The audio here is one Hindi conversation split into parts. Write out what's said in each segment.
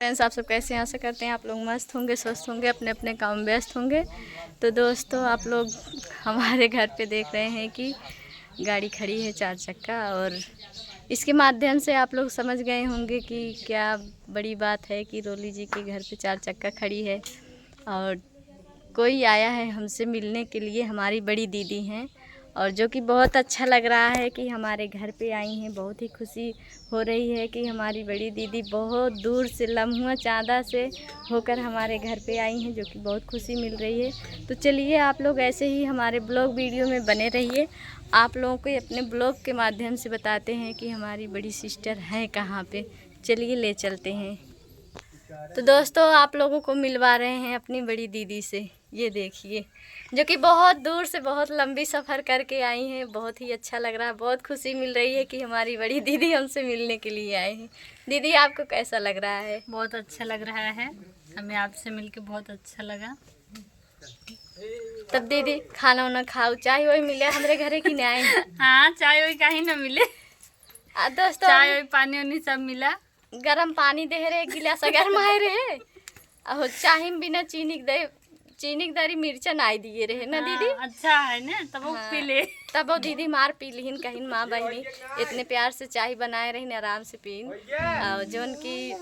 फ्रेंड्स, आप सब कैसे हैं? आशा करते हैं आप लोग मस्त होंगे, स्वस्थ होंगे, अपने अपने काम में व्यस्त होंगे। तो दोस्तों, आप लोग हमारे घर पे देख रहे हैं कि गाड़ी खड़ी है 4 चक्का, और इसके माध्यम से आप लोग समझ गए होंगे कि क्या बड़ी बात है कि रोली जी के घर पे 4 चक्का खड़ी है। और कोई आया है हमसे मिलने के लिए, हमारी बड़ी दीदी हैं, और जो कि बहुत अच्छा लग रहा है कि हमारे घर पे आई हैं। बहुत ही खुशी हो रही है कि हमारी बड़ी दीदी बहुत दूर से लम्हुआ चांदा से होकर हमारे घर पे आई हैं, जो कि बहुत खुशी मिल रही है। तो चलिए, आप लोग ऐसे ही हमारे ब्लॉग वीडियो में बने रहिए। आप लोगों को अपने ब्लॉग के माध्यम से बताते हैं कि हमारी बड़ी सिस्टर हैं कहाँ पे। चलिए ले चलते हैं। तो दोस्तों, आप लोगों को मिलवा रहे हैं अपनी बड़ी दीदी से। ये देखिए, जो कि बहुत दूर से बहुत लंबी सफ़र करके आई हैं। बहुत ही अच्छा लग रहा है, बहुत खुशी मिल रही है कि हमारी बड़ी दीदी हमसे मिलने के लिए आए हैं। दीदी, आपको कैसा लग रहा है? बहुत अच्छा लग रहा है, हमें आपसे मिलके बहुत अच्छा लगा। तब दीदी, खाना वाना खाओ, चाय वही मिले हमारे घरे की नहीं? हाँ, चाय वही कहीं ना मिले। दोस्तों, चाय वही पानी वानी सब मिला। गरम पानी दे रहे, गिलास गरमाए रहे, और चाय बिना चीनी दे, चीनी दारी मिर्चा नाई दिए रहे ना दीदी। अच्छा है ना, तब वो पी ले। तब वो दीदी मार पी लीन कहीं माँ बहनी इतने प्यार से चाय बनाए रही, आराम से पीन। जौन की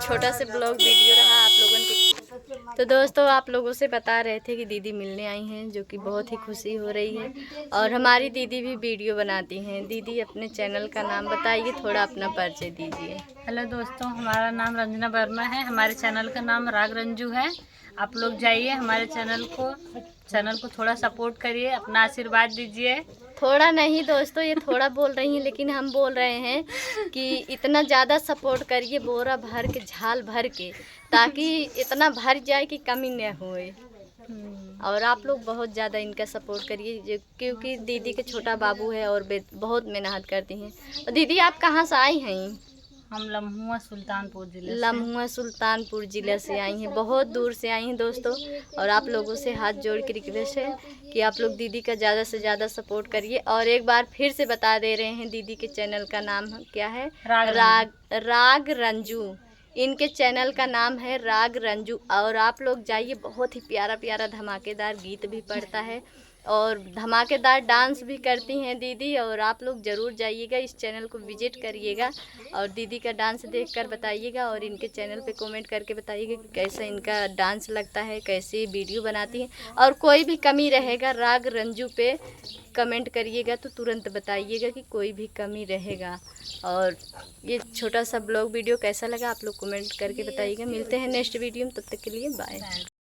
छोटा से ब्लॉग वीडियो रहा आप लोगों के। तो दोस्तों, आप लोगों से बता रहे थे कि दीदी मिलने आई हैं, जो कि बहुत ही खुशी हो रही है। और हमारी दीदी भी वीडियो बनाती हैं। दीदी, अपने चैनल का नाम बताइए, थोड़ा अपना परिचय दीजिए। हेलो दोस्तों, हमारा नाम रंजना वर्मा है। हमारे चैनल का नाम राग रंजू है। आप लोग जाइए हमारे चैनल को थोड़ा सपोर्ट करिए, अपना आशीर्वाद दीजिए। थोड़ा नहीं दोस्तों, ये थोड़ा बोल रही हैं, लेकिन हम बोल रहे हैं कि इतना ज़्यादा सपोर्ट करिए, बोरा भर के, झाल भर के, ताकि इतना भर जाए कि कमी न होए। और आप लोग बहुत ज़्यादा इनका सपोर्ट करिए, क्योंकि दीदी के छोटा बाबू है और बहुत मेहनत करती हैं। और दीदी, आप कहाँ से आई हैं? हम लम्हुआ सुल्तानपुर ज़िले से आई हैं, बहुत दूर से आई हैं दोस्तों। और आप लोगों से हाथ जोड़ के रिक्वेस्ट है कि आप लोग दीदी का ज़्यादा से ज़्यादा सपोर्ट करिए। और एक बार फिर से बता दे रहे हैं, दीदी के चैनल का नाम क्या है? राग रंजू। इनके चैनल का नाम है राग रंजू। और आप लोग जाइए, बहुत ही प्यारा प्यारा धमाकेदार गीत भी पढ़ता है और धमाकेदार डांस भी करती हैं दीदी। और आप लोग ज़रूर जाइएगा, इस चैनल को विजिट करिएगा और दीदी का डांस देखकर बताइएगा। और इनके चैनल पे कमेंट करके बताइएगा कि कैसा इनका डांस लगता है, कैसे वीडियो बनाती हैं। और कोई भी कमी रहेगा राग रंजू पे कमेंट करिएगा तो तुरंत बताइएगा कि कोई भी कमी रहेगा। और ये छोटा सा ब्लॉग वीडियो कैसा लगा आप लोग कमेंट करके बताइएगा। मिलते हैं नेक्स्ट वीडियो में, तब तक के लिए बाय।